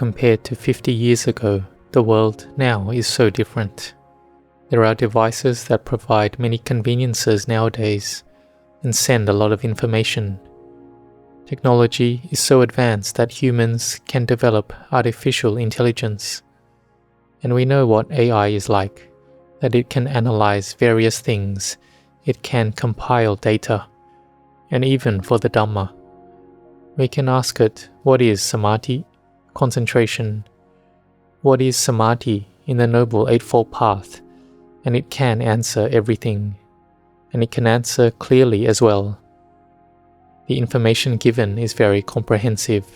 compared to 50 years ago, the world now is so different. There are devices that provide many conveniences nowadays and send a lot of information. Technology is so advanced that humans can develop artificial intelligence. And we know what AI is like, that it can analyze various things, it can compile data, and even for the Dhamma. We can ask it, what is samadhi, concentration? What is samadhi in the Noble Eightfold Path? And it can answer everything, and it can answer clearly as well. The information given is very comprehensive.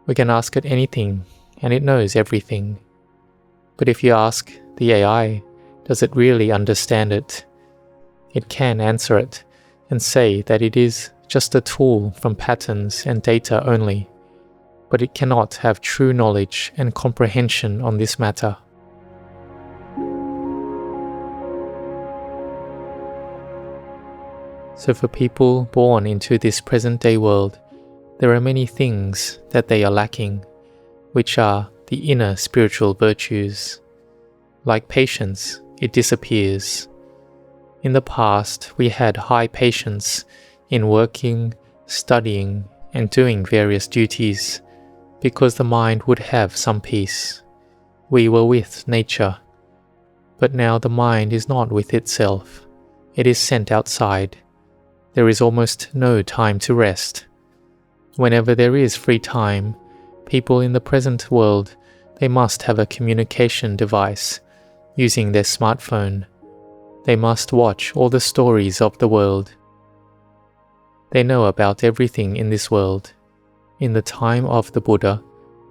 We can ask it anything, and it knows everything. But if you ask the AI, does it really understand it? It can answer it and say that it is just a tool from patterns and data only, but it cannot have true knowledge and comprehension on this matter. So for people born into this present-day world, there are many things that they are lacking, which are the inner spiritual virtues. Like patience, it disappears. In the past, we had high patience in working, studying, and doing various duties, because the mind would have some peace. We were with nature. But now the mind is not with itself. It is sent outside. There is almost no time to rest. Whenever there is free time, people in the present world, they must have a communication device, using their smartphone. They must watch all the stories of the world. They know about everything in this world. In the time of the Buddha,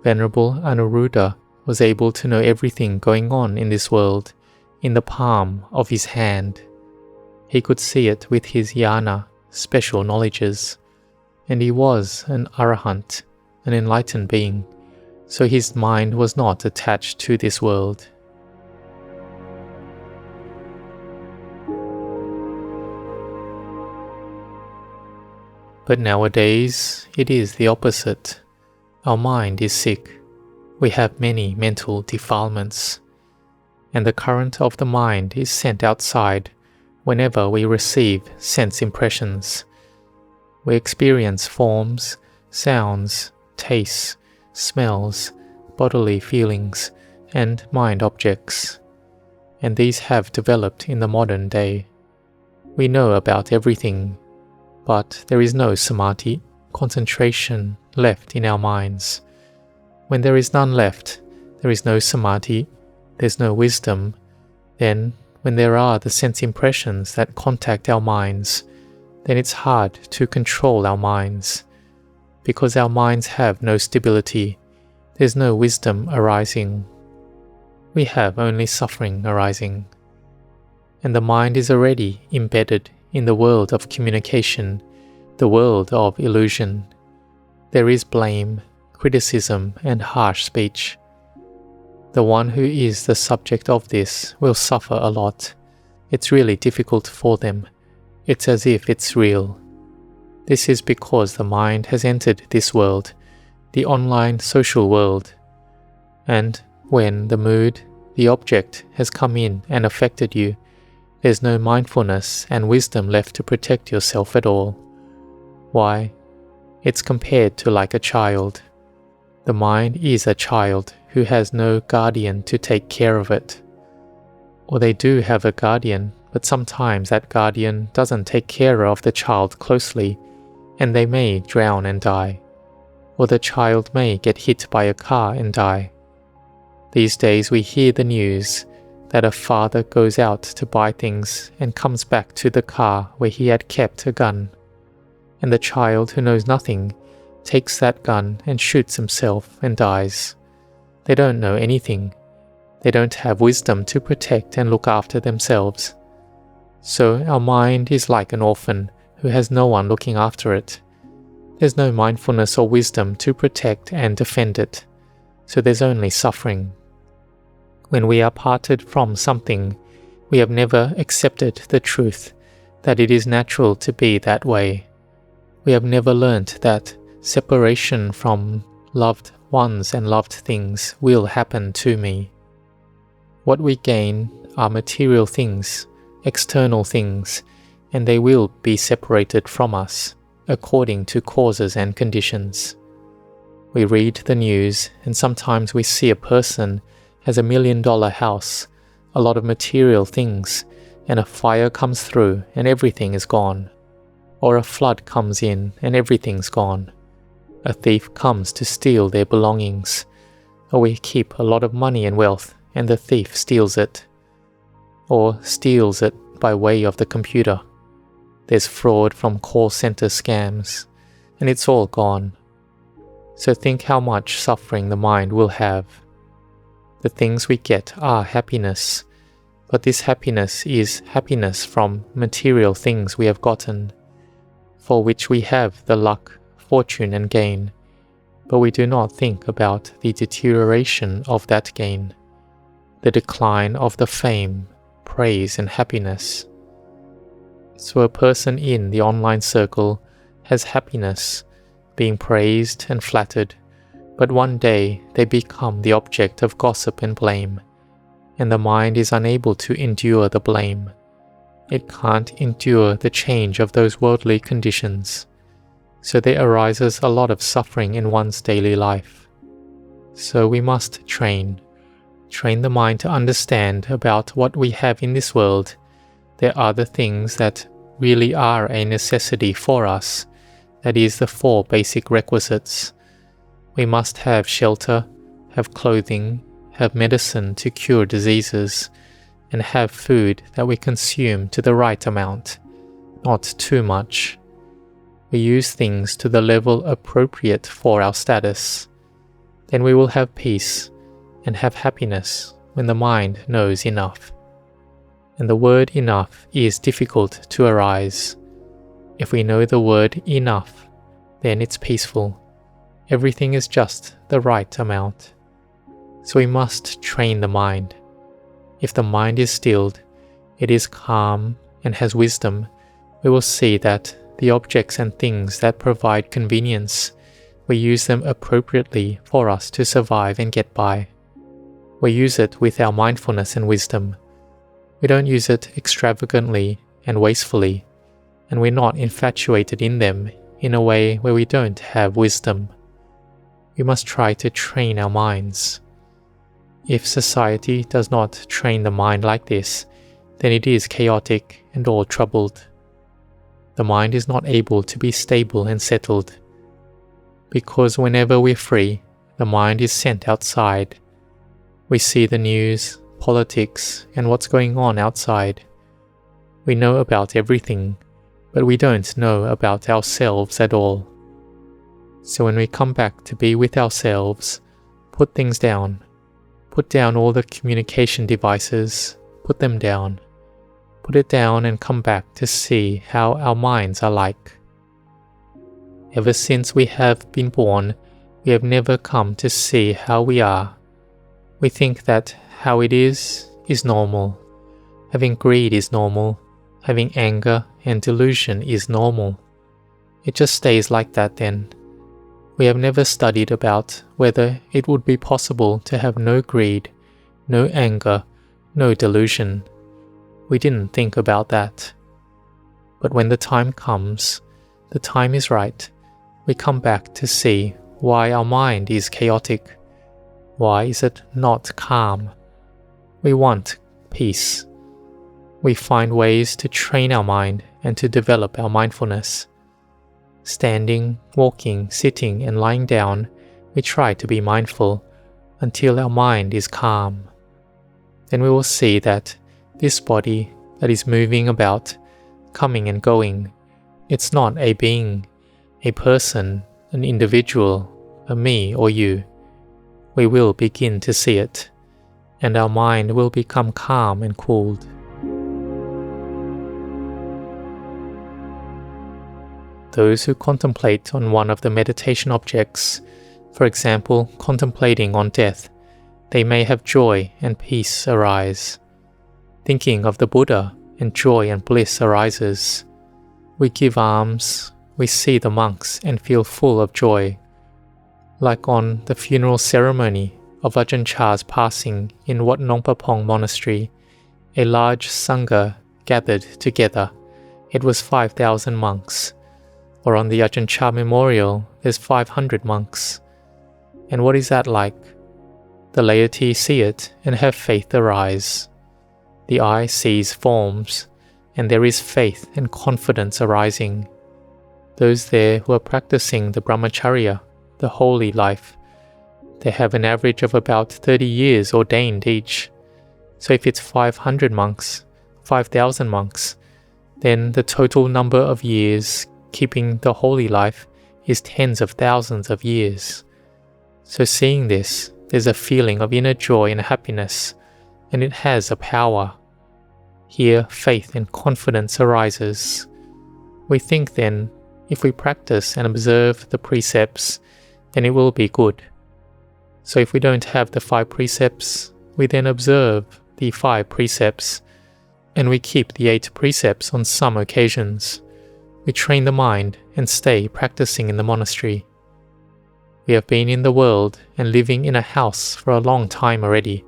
Venerable Anuruddha was able to know everything going on in this world in the palm of his hand. He could see it with his jnana, special knowledges, and he was an arahant, an enlightened being, so his mind was not attached to this world. But nowadays, it is the opposite. Our mind is sick. We have many mental defilements, and the current of the mind is sent outside whenever we receive sense impressions. We experience forms, sounds, tastes, smells, bodily feelings, and mind objects, and these have developed in the modern day. We know about everything, but there is no samadhi, concentration, left in our minds. When there is none left, there is no samadhi, there's no wisdom. Then, when there are the sense impressions that contact our minds, then it's hard to control our minds. Because our minds have no stability, there's no wisdom arising. We have only suffering arising. And the mind is already embedded in the world of communication, the world of illusion. There is blame, criticism, and harsh speech. The one who is the subject of this will suffer a lot. It's really difficult for them. It's as if it's real. This is because the mind has entered this world, the online social world. And when the mood, the object, has come in and affected you, there's no mindfulness and wisdom left to protect yourself at all. Why? It's compared to like a child. The mind is a child who has no guardian to take care of it. Or they do have a guardian, but sometimes that guardian doesn't take care of the child closely, and they may drown and die. Or the child may get hit by a car and die. These days we hear the news that a father goes out to buy things and comes back to the car where he had kept a gun. And the child, who knows nothing, takes that gun and shoots himself and dies. They don't know anything. They don't have wisdom to protect and look after themselves. So our mind is like an orphan who has no one looking after it. There's no mindfulness or wisdom to protect and defend it. So there's only suffering. When we are parted from something, we have never accepted the truth that it is natural to be that way. We have never learnt that separation from loved ones and loved things will happen to me. What we gain are material things, external things, and they will be separated from us according to causes and conditions. We read the news, and sometimes we see a person has $1 million house, a lot of material things, and a fire comes through and everything is gone. Or a flood comes in and everything's gone. A thief comes to steal their belongings. Or we keep a lot of money and wealth and the thief steals it. Or steals it by way of the computer. There's fraud from call center scams, and it's all gone. So think how much suffering the mind will have. The things we get are happiness, but this happiness is happiness from material things we have gotten, for which we have the luck, fortune and gain, but we do not think about the deterioration of that gain, the decline of the fame, praise and happiness. So a person in the online circle has happiness, being praised and flattered, but one day they become the object of gossip and blame, and the mind is unable to endure the blame. It can't endure the change of those worldly conditions, so there arises a lot of suffering in one's daily life. So we must train the mind to understand about what we have in this world. There are the things that really are a necessity for us, that is the 4 basic requisites. We must have shelter, have clothing, have medicine to cure diseases, and have food that we consume to the right amount, not too much. We use things to the level appropriate for our status. Then we will have peace and have happiness when the mind knows enough. And the word enough is difficult to arise. If we know the word enough, then it's peaceful. Everything is just the right amount. So we must train the mind. If the mind is stilled, it is calm and has wisdom, we will see that the objects and things that provide convenience, we use them appropriately for us to survive and get by. We use it with our mindfulness and wisdom. We don't use it extravagantly and wastefully, and we're not infatuated in them in a way where we don't have wisdom. We must try to train our minds. If society does not train the mind like this, then it is chaotic and all troubled. The mind is not able to be stable and settled, because whenever we're free, the mind is sent outside. We see the news, politics, and what's going on outside. We know about everything, but we don't know about ourselves at all. So when we come back to be with ourselves, put things down. Put down all the communication devices, put them down. Put it down and come back to see how our minds are like. Ever since we have been born, we have never come to see how we are. We think that how it is normal. Having greed is normal. Having anger and delusion is normal. It just stays like that then. We have never studied about whether it would be possible to have no greed, no anger, no delusion. We didn't think about that. But when the time comes, the time is right, we come back to see why our mind is chaotic. Why is it not calm? We want peace. We find ways to train our mind and to develop our mindfulness. Standing, walking, sitting and lying down, we try to be mindful until our mind is calm. Then we will see that this body that is moving about, coming and going, it's not a being, a person, an individual, a me or you. We will begin to see it, and our mind will become calm and cooled. Those who contemplate on one of the meditation objects, for example, contemplating on death, they may have joy and peace arise. Thinking of the Buddha, and joy and bliss arises. We give alms, we see the monks and feel full of joy. like on the funeral ceremony of Ajahn Chah's passing in Wat Marp Monastery, a large Sangha gathered together. It was 5,000 monks. Or on the Ajahn Chah memorial, there's 500 monks. And what is that like? The laity see it and have faith arise. The eye sees forms, and there is faith and confidence arising. Those there who are practicing the brahmacharya, the holy life, they have an average of about 30 years ordained each. So if it's 500 monks, 5,000 monks, then the total number of years keeping the holy life is tens of thousands of years. So seeing this, there's a feeling of inner joy and happiness, and it has a power. Here, faith and confidence arises. We think then, if we practice and observe the precepts, then it will be good. So if we don't have the 5 precepts, we then observe the 5 precepts, and we keep the 8 precepts on some occasions. We train the mind and stay practicing in the monastery. We have been in the world and living in a house for a long time already,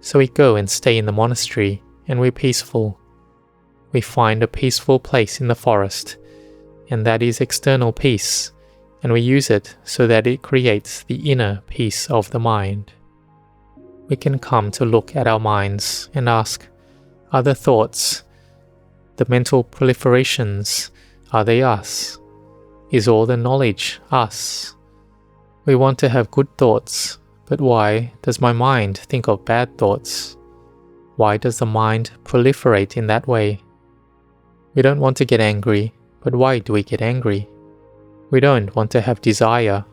so we go and stay in the monastery and we're peaceful. We find a peaceful place in the forest, and that is external peace, and we use it so that it creates the inner peace of the mind. We can come to look at our minds and ask, are the thoughts, the mental proliferations, are they us? Is all the knowledge us? We want to have good thoughts, but why does my mind think of bad thoughts? Why does the mind proliferate in that way? We don't want to get angry, but why do we get angry? We don't want to have desire,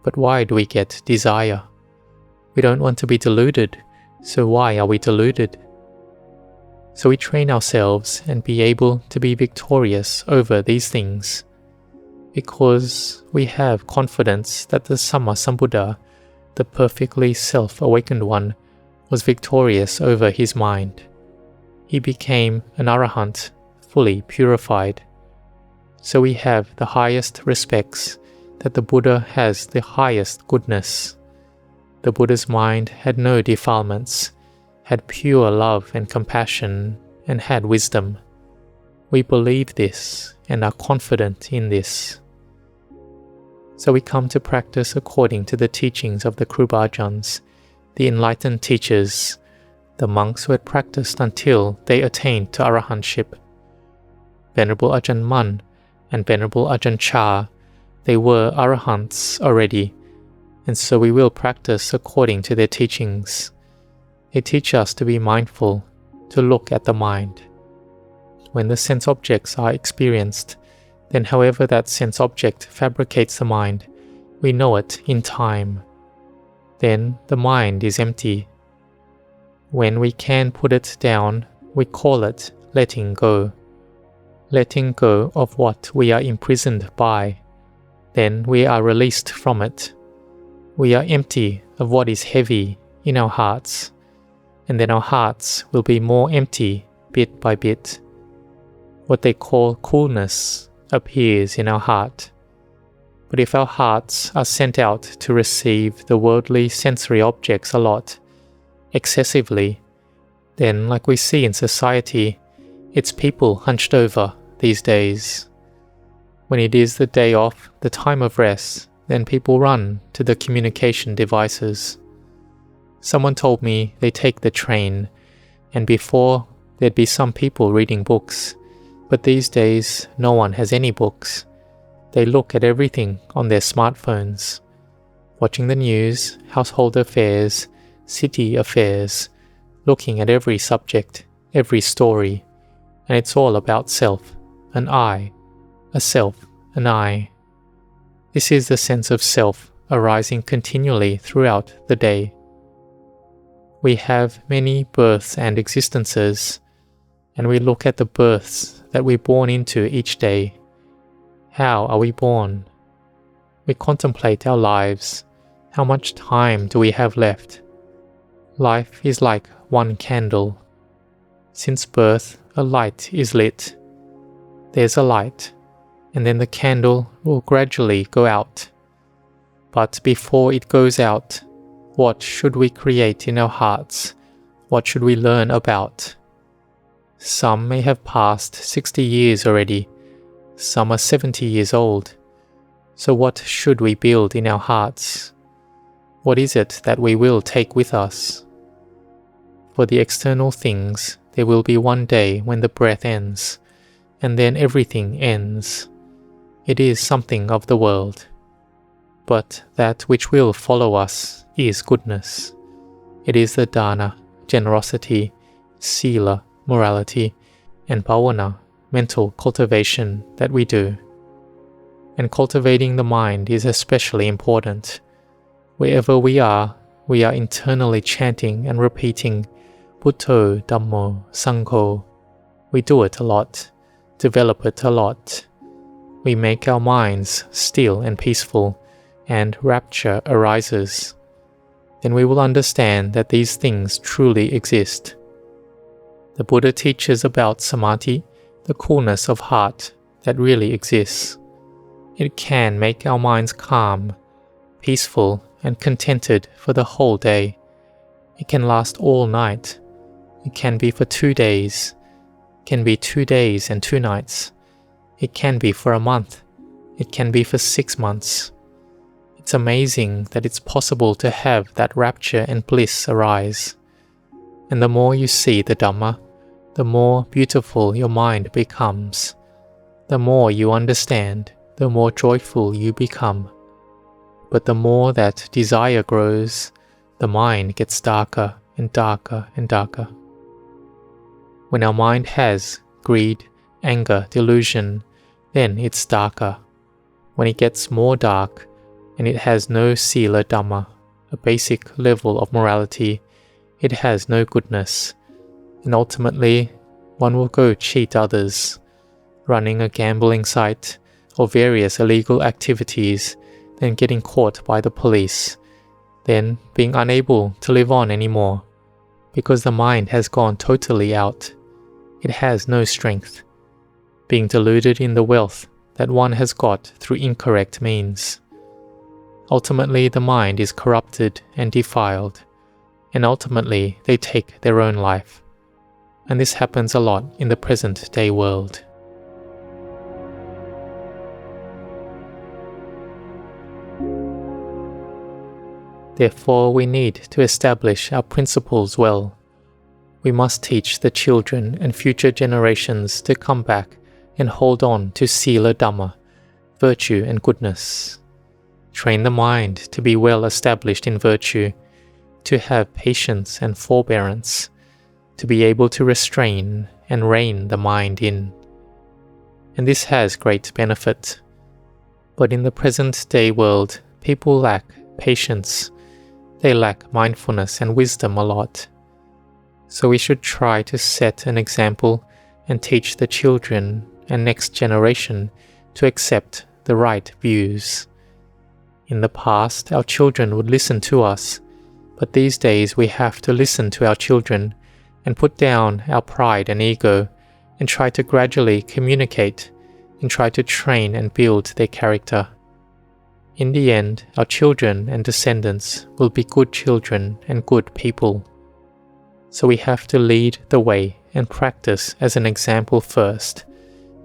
but why do we get desire? We don't want to be deluded, so why are we deluded? So we train ourselves and be able to be victorious over these things, because we have confidence that the Samma Sambuddha, the perfectly self-awakened one, was victorious over his mind. He became an arahant, fully purified. So we have the highest respects that the Buddha has the highest goodness. The Buddha's mind had no defilements, had pure love and compassion, and had wisdom. We believe this and are confident in this. So we come to practice according to the teachings of the Krubajans, the enlightened teachers, the monks who had practiced until they attained to arahantship. Venerable Ajahn Mun and Venerable Ajahn Chah, they were arahants already, and so we will practice according to their teachings. They teach us to be mindful, to look at the mind. When the sense objects are experienced, then however that sense object fabricates the mind, we know it in time. Then the mind is empty. When we can put it down, we call it letting go. Letting go of what we are imprisoned by. Then we are released from it. We are empty of what is heavy in our hearts, and then our hearts will be more empty bit by bit. What they call coolness appears in our heart. But if our hearts are sent out to receive the worldly sensory objects a lot, excessively, then like we see in society, it's people hunched over these days. When it is the day off, the time of rest, then people run to the communication devices. Someone told me they take the train, and before there'd be some people reading books, but these days no one has any books. They look at everything on their smartphones, watching the news, household affairs, city affairs, looking at every subject, every story, and it's all about self, an I, a self, an I. This is the sense of self arising continually throughout the day. We have many births and existences, and we look at the births that we're born into each day. How are we born? We contemplate our lives. How much time do we have left? Life is like one candle. Since birth, a light is lit. There's a light, and then the candle will gradually go out. But before it goes out, what should we create in our hearts? What should we learn about? Some may have passed 60 years already. Some are 70 years old. So what should we build in our hearts? What is it that we will take with us? For the external things, there will be one day when the breath ends, and then everything ends. It is something of the world. But that which will follow us is goodness. It is the dana, generosity, sila, morality, and bhavana, mental cultivation that we do. And cultivating the mind is especially important. Wherever we are internally chanting and repeating Buddho, Dhammo, Sangho. We do it a lot, develop it a lot. We make our minds still and peaceful, and rapture arises. Then we will understand that these things truly exist. The Buddha teaches about samadhi, the coolness of heart that really exists. It can make our minds calm, peaceful, and contented for the whole day. It can last all night. It can be for 2 days. It can be 2 days and 2 nights. It can be for a month. It can be for 6 months. It's amazing that it's possible to have that rapture and bliss arise. And the more you see the Dhamma, the more beautiful your mind becomes. The more you understand, the more joyful you become. But the more that desire grows, the mind gets darker and darker and darker. When our mind has greed, anger, delusion, then it's darker. When it gets more dark, and it has no sila dhamma, a basic level of morality, it has no goodness, and ultimately one will go cheat others, running a gambling site or various illegal activities, then getting caught by the police, then being unable to live on anymore, because the mind has gone totally out. It has no strength, being deluded in the wealth that one has got through incorrect means. Ultimately, the mind is corrupted and defiled, and ultimately they take their own life. And this happens a lot in the present-day world. Therefore, we need to establish our principles well. We must teach the children and future generations to come back and hold on to Sila Dhamma, virtue and goodness. Train the mind to be well established in virtue, to have patience and forbearance, to be able to restrain and rein the mind in. And this has great benefit. But in the present-day world, people lack patience. They lack mindfulness and wisdom a lot. So we should try to set an example and teach the children and next generation to accept the right views. In the past, our children would listen to us, but these days we have to listen to our children and put down our pride and ego and try to gradually communicate and try to train and build their character. In the end, our children and descendants will be good children and good people. So we have to lead the way and practice as an example first,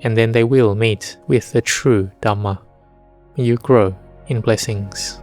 and then they will meet with the true Dhamma. May you grow in blessings.